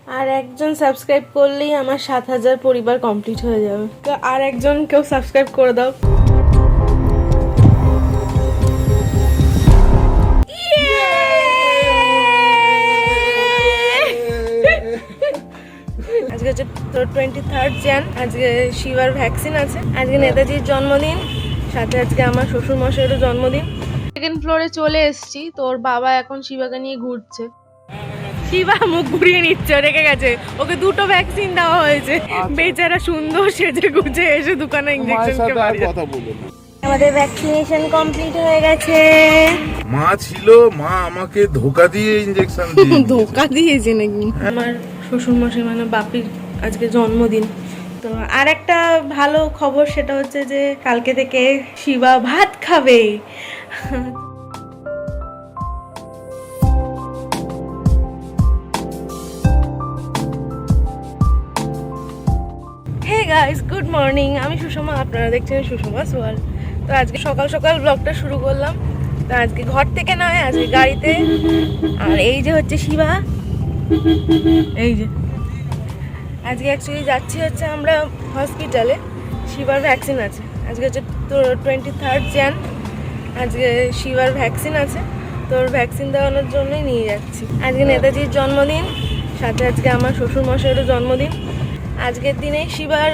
আর একজন সাবস্ক্রাইব করলেই আমার ৭,০০০ পরিবার কমপ্লিট হয়ে যাবে। তো আর একজন কেউ সাবস্ক্রাইব করে দাও। আজকে হচ্ছে তোর 23 jan। আজকে শিবার ভ্যাকসিন আছে। আজকে নেতাজির জন্মদিন, সাথে আজকে আমার শ্বশুর মশাইয়েরও জন্মদিন। সেকেন্ড ফ্লোরে চলে এসেছি। তোর বাবা এখন শিবাকে নিয়ে ঘুরছে। শিবা মুখ ঘুরিয়ে নিচ্ছে, রেখে গেছে। ওকে দুটো ভ্যাকসিন দেওয়া হয়েছে। বেচারা সুন্দর সেজে গুজে এসে দোকানে ইনজেকশন কথা বলে আমাদের ভ্যাকসিনেশন কমপ্লিট হয়ে গেছে। মা ছিল, মা আমাকে ধোকা দিয়ে ইনজেকশন দিয়ে ধোকা দিয়েছে নাকি? আমার শ্বশুর মশাই মানে বাপির আজকে জন্মদিন। তো আর একটা ভালো খবর, সেটা হচ্ছে যে কালকে থেকে শিবা ভাত খাবে। Hey guys, good morning. আমি সুষমা, আপনারা দেখছেন সুষমাস ওয়ার্ল্ড। তো আজকে সকাল সকাল ব্লগটা শুরু করলাম। তো আজকে ঘর থেকে নয়, আজকে গাড়িতে। আর এই যে হচ্ছে শিবা, এই যে আজকে অ্যাকচুয়ালি যাচ্ছি হচ্ছে আমরা হসপিটালে। শিবার ভ্যাকসিন আছে। আজকে হচ্ছে তোর 23 jan। আজকে শিবার ভ্যাকসিন আছে, তোর ভ্যাকসিন দেওয়ানোর জন্যই নিয়ে যাচ্ছি। আজকে নেতাজির জন্মদিন, সাথে আজকে আমার শ্বশুর মশাইয়েরও জন্মদিন। আজকের দিনে শিবার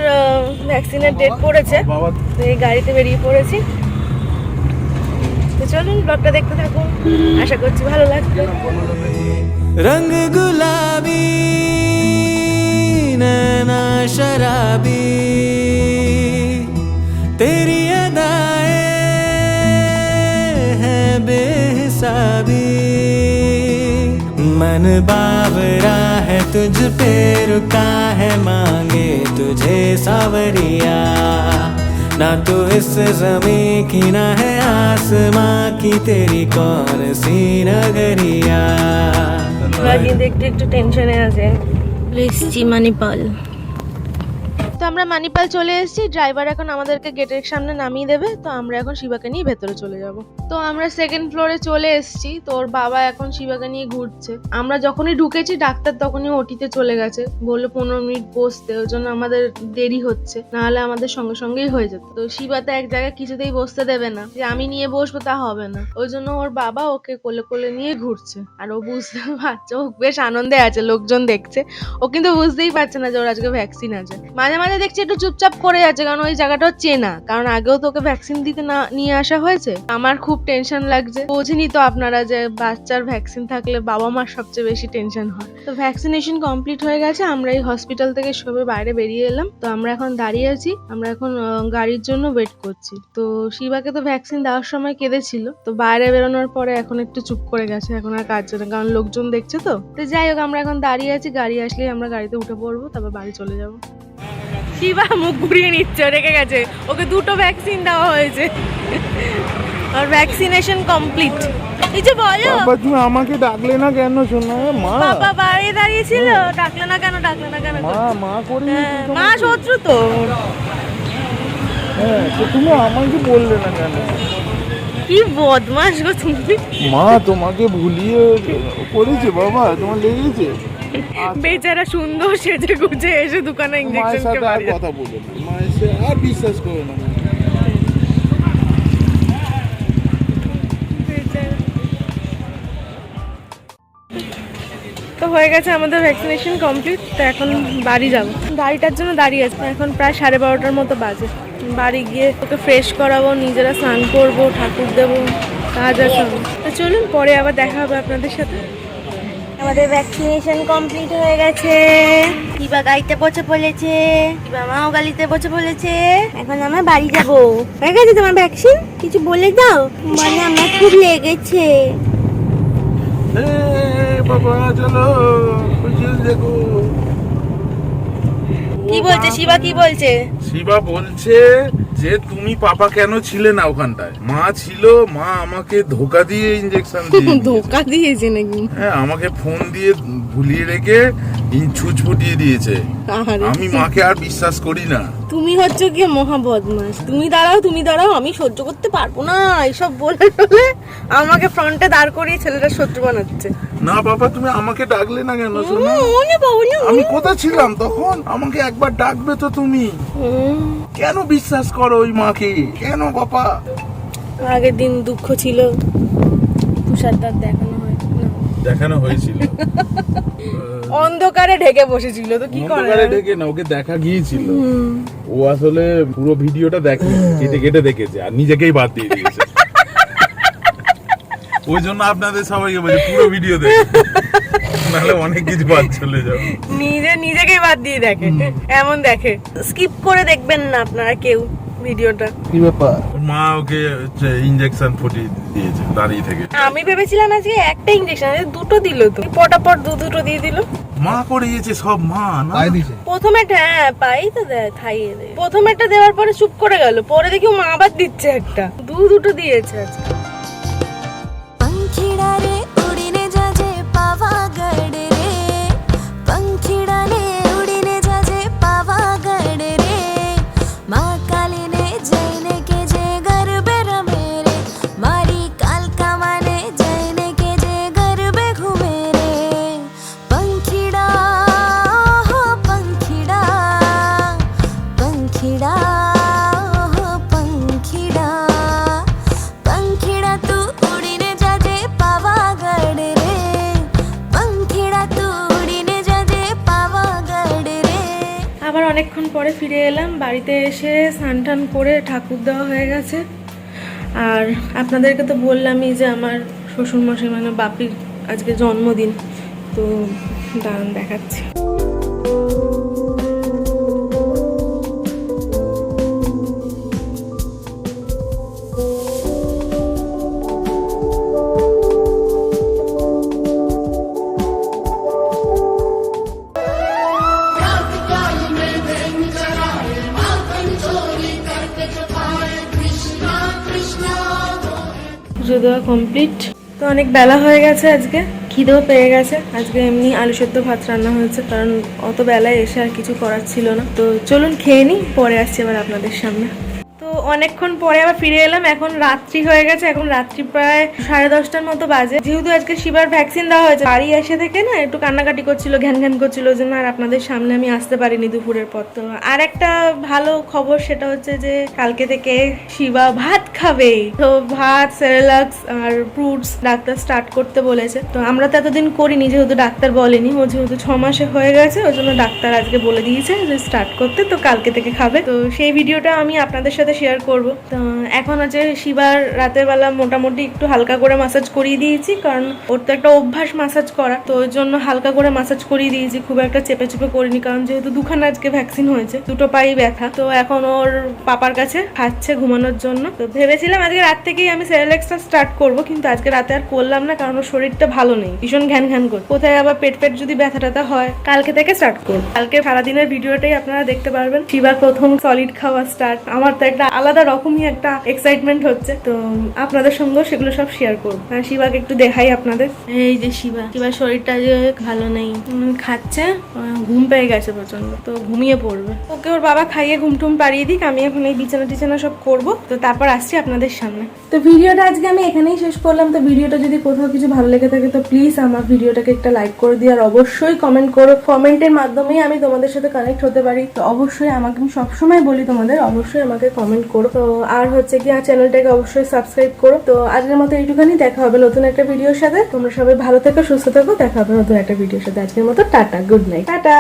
ভ্যাকসিনের ডেট পড়েছে, তো এই গাড়িতে বেরিয়ে পড়েছি। তো চলুন ব্লগটা দেখতে থাকুন, আশা করছি ভালো লাগবে। रंग गुलाबी नैना शराबी तेरी अदाएं हैं बेहिसाबी मन बावरा है तुझ पे रुका है मांगे तुझे सावरिया ना तो इस जमीन की ना है आसमां की तेरी कौन सी नगरिया কিন্তু একটু একটু টেনশনে আছে। এসছি মানিপাল। তো আমরা মানিপাল চলে এসেছি। ড্রাইভার এখন আমাদেরকে গেটের সামনে নামিয়ে দেবে। তো আমরা এখন শিবাকে নিয়ে ভেতরে চলে যাব। তো আমরা সেকেন্ড ফ্লোরে চলে এসেছি। তোর বাবা এখন শিবাকে নিয়ে ঘুরছে। আমরা যখনই ঢুকেছি ডাক্তার তখনই ওটিতে চলে গেছে, বললো 15 মিনিট বসতে। ওই জন্য আমাদের দেরি হচ্ছে, নাহলে আমাদের সঙ্গে সঙ্গেই হয়ে যেত। তো শিবা তো এক জায়গায় কিছুতেই বসতে দেবে না, যে আমি নিয়ে বসবো তা হবে না। ওই জন্য ওর বাবা ওকে কোলে কোলে নিয়ে ঘুরছে। আর ও বুঝতে পারছে, ও বেশ আনন্দে আছে, লোকজন দেখছে। ও কিন্তু বুঝতেই পারছে না যে ওর আজকে ভ্যাকসিন আছে। মাঝে মাঝে দেখছি একটু চুপচাপ করে যাচ্ছে, কারণ ওই জায়গাটাও চেনা, কারণ আগেও তোকে ভ্যাকসিন দিতে না নিয়ে আসা হয়েছে। আমার খুব টেনশন লাগছে। বোঝেনি তো আপনারা যে বাচ্চার ভ্যাকসিন থাকলে বাবা মার সবচেয়ে বেশি টেনশন হয়। তো ভ্যাকসিনেশন কমপ্লিট হয়ে গেছে। আমরা এই হসপিটাল থেকে সবে বাইরে বেরিয়ে এলাম। তো আমরা এখন দাঁড়িয়ে আছি। আমরা এখন গাড়ির জন্য ওয়েট করছি। তো শিবাকে তো ভ্যাকসিন দেওয়ার সময় কেঁদেছিল, তো বাইরে বেরোনোর পরে এখন একটু চুপ করে গেছে, এখন আর কাঁদছে না, কারণ লোকজন দেখছে। তো যাই হোক, আমরা এখন দাঁড়িয়ে আছি। গাড়ি আসলেই আমরা গাড়িতে উঠে পড়বো, তারপর বাড়ি চলে যাবো। শিবা মুখ ঘুরিয়ে নিচ্ছে, রেখে গেছে। ওকে দুটো ভ্যাকসিন দেওয়া হয়েছে। আর ভ্যাকসিনেশন কমপ্লিট। এই যে বলো, বাবা তুমি আমাকে ডাকলে না কেন? শোনো মা, বাবা বাইরে দাঁড়িয়ে ছিল, ডাকলে না কেন? ডাকলে না কেন? মা মা করে মা শত্রু তো। হ্যাঁ, তো তুমি আমাকে বললে না কেন? কি বদমাশ গো তুমি। মা তোমাকে ভুলিয়ে করেছে বাবা, তোমার লেগেছে? বেচারা সুন্দর সেজে গুজে এসে দোকানে মায়ের ইনজেকশন সাথে আর কথা বলে না, মায়ের সাথে আর বিশ্বাস করো না। তো হয়ে গেছে আমাদের ভ্যাকসিনেশন কমপ্লিট। তো এখন বাড়ি যাব। গাড়িটার জন্য দাঁড়িয়ে আছে। এখন প্রায় 12:30টার মতো বাজে। বাড়ি গিয়ে ওকে ফ্রেশ করাবো, নিজেরা স্নান করবো, ঠাকুর দেবো, কাজ আছে। তো চলুন, পরে আবার দেখা হবে আপনাদের সাথে। আমাদের ভ্যাকসিনেশন কমপ্লিট হয়ে গেছে। শিবা গাড়িতে বসে পড়েছে, শিবা মাও গাড়িতে বসে পড়েছে। এখন আমরা বাড়ি যাব। হয়ে গেছে তোমার ভ্যাকসিন? কিছু বলে দাও। মানে আমার খুব লেগেছে। বাবা চলো দেখো। কি বলছে শিবা? কি বলছে শিবা? বলছে যে তুমি পাপা কেন ছিলে না ওখানটায়? মা ছিল, মা আমাকে ধোকা দিয়ে ইনজেকশন দিয়ে ধোকা দিয়েছে নাকি? হ্যাঁ, আমাকে ফোন দিয়ে ভুলিয়ে রেখে ছুঁচ ফুটিয়ে দিয়েছে। আমি মাকে আর বিশ্বাস করি না। তুমি হচ্ছে কি মহা বদমাস, তুমি দাঁড়াও, আমি সহ্য করতে পারবো না এইসব বলে বলে আমাকে ফ্রন্টে দাঁড় করিয়ে ছেলেটা শত্রু বানাচ্ছে। না বাবা, তুমি আমাকে ডাকলে না কেন? শোনো, আমি কোথায় ছিলাম তখন? আমাকে একবার ডাকবে তো তুমি। কেন বিশ্বাস করো ওই মাকে? কেন বাবা? আগের দিন দুঃখ ছিল, তুষারদার দেখানো হয়েছিল। অন্ধকারে ঢেকে বসেছিল, তো কি করে? অন্ধকারে ঢেকে না, ওকে দেখা গিয়েছিল। ও আসলে পুরো ভিডিওটা দেখে কেটে কেটে দেখেছে আর নিজেকেই বাদ দিয়ে দিয়েছে। ওই জন্য আপনাদের সবাইকে বলছি পুরো ভিডিও দেখে, নাহলে অনেক কিছু বাদ চলে যাবে। নিজেকেই বাদ দিয়ে দেখে, এমন দেখে। স্কিপ করে দেখবেন না আপনারা কেউ ভিডিওটা। কি ব্যাপার? মা ওকে ইনজেকশন ফুটিয়ে দিয়েছে দাঁড়িয়ে থেকে। আমি ভেবেছিলাম আজকে একটা ইনজেকশন, দুটো দিল তো, পটাপট দুটো দিয়ে দিল। মা করিয়েছে সব, মা না প্রথম একটা, হ্যাঁ পাই তো দেয়, খাইয়ে দেয়। প্রথম একটা দেওয়ার পরে চুপ করে গেল, পরে দেখি মা আবার দিচ্ছে একটা, দুটো দিয়েছে আজকে। पंखीड़ा रे उड़ीने जाजे पावागढ़ रे, पंखीड़ा ने उड़ीने जाजे पावागढ़ रे, माँ काली ने जैने के जे गरबे रमे रे, मारी कालका माने जैने के जे गरबे घूमे रे, पंखीड़ा हो पंखीड़ा, पंखीड़ा हो पंखीड़ा, पंखीड़ा तू उड़ीने जाजे पावागढ़ रे, पंखीड़ा तू उड़ीने जाजे पावागढ़ रे। আবার অনেকক্ষণ পরে ফিরে এলাম। বাড়িতে এসে স্নান টান করে ঠাকুর দেওয়া হয়ে গেছে। আর আপনাদেরকে তো বললামই যে আমার শ্বশুরমশাই মানে বাপির আজকে জন্মদিন, তো দাঁড়ান দেখাচ্ছি। পুজো দেওয়া কমপ্লিট। তো অনেক বেলা হয়ে গেছে, আজকে খিদেও পেয়ে গেছে। আজকে এমনি আলু সেদ্ধ ভাত রান্না হয়েছে, কারণ অত বেলায় এসে আর কিছু করার ছিল না। তো চলুন খেয়ে নিই, পরে আসছি আবার আপনাদের সামনে। তো অনেকক্ষণ পরে আবার ফিরে এলাম। এখন রাত্রি হয়ে গেছে, এখন রাত্রি প্রায় 10:30টার মতো বাজে। যেহেতু আজকে শিবার ভ্যাকসিন দেওয়া হয়েছে, বাড়ি এসে থেকে না একটু কান্নাকাটি করছিল, ঘ্যান করছিল, ওই জন্য আর আপনাদের সামনে আমি আসতে পারিনি দুপুরের পর। তো আর একটা ভালো খবর, সেটা হচ্ছে যে কালকে থেকে শিবা ভাত খাবে। তো ভাত, সেরেলাক্স আর ফ্রুটস ডাক্তার স্টার্ট করতে বলেছে। তো আমরা তো এতদিন করিনি, যেহেতু ডাক্তার বলেনি। ও যেহেতু 6 মাসে হয়ে গেছে, ওই জন্য ডাক্তার আজকে বলে দিয়েছে যে স্টার্ট করতে। তো কালকে থেকে খাবে। তো সেই ভিডিওটা আমি আপনাদের সাথে শেয়ার করব। তো এখন হচ্ছে শিবার রাতের বেলা মোটামুটি একটু হালকা করে মাসাজ করিয়ে দিয়েছি, কারণ ওর তো একটা অভ্যাস মাসাজ করা, তো ওই জন্য হালকা করে মাসাজ করিয়ে দিয়েছি, খুব একটা চেপে করিনি, কারণ যেহেতু দুখানা আজকে ভ্যাকসিন হয়েছে, দুটো পাই ব্যথা। তো এখন ওর পাপার কাছে খাচ্ছে ঘুমানোর জন্য। তো ভেবেছিলাম আজকে রাত থেকেই আমি সেরেলাক্সটা স্টার্ট করব, কিন্তু আজকে রাতে আর করলাম না, কারণ ওর শরীরটা ভালো নেই, ভীষণ ঘ্যান করে। কোথায় আবার পেট যদি ব্যথা ট্যাথা হয়, কালকে থেকে স্টার্ট করব। কালকে সারাদিনের ভিডিওটাই আপনারা দেখতে পারবেন। শিবার প্রথম সলিড খাওয়া স্টার্ট। আমার তো একটা আলাদা রকমই একটা এক্সাইটমেন্ট হচ্ছে, তো আপনাদের সঙ্গেও সেগুলো সব শেয়ার করবো। আর শিবাকে একটু দেখাই আপনাদের। এই যে শিবার শরীরটা যে ভালো নেই, খাচ্ছে, ঘুম পেয়ে গেছে প্রচন্ড, তো ঘুমিয়ে পড়বে। ওকে ওর বাবা খাইয়ে ঘুমটুম পাড়িয়ে দিক, আমি এখন এই বিছানা সব করবো। তো তারপর আসছি আপনাদের সামনে। তো ভিডিওটা আজকে আমি এখানেই শেষ করলাম। তো ভিডিওটা যদি কোথাও কিছু ভালো লেগে থাকে, তো প্লিজ আমার ভিডিওটাকে একটা লাইক করে দিও, আর অবশ্যই কমেন্ট করো। কমেন্টের মাধ্যমেই আমি তোমাদের সাথে কানেক্ট হতে পারি। তো অবশ্যই আমাকে, আমি সবসময় বলি তোমাদের, অবশ্যই আমাকে কমেন্ট করো। তো আর হচ্ছে কি, আর চ্যানেলটাকে অবশ্যই সাবস্ক্রাইব করো। তো আজকের মতো এইটুখানি, দেখা হবে নতুন একটা ভিডিওর সাথে। তোমরা সবাই ভালো থেকো, সুস্থ থেকো, দেখা হবে নতুন একটা ভিডিওর সাথে। আজকের মতো টাটা, গুড নাইট, টাটা।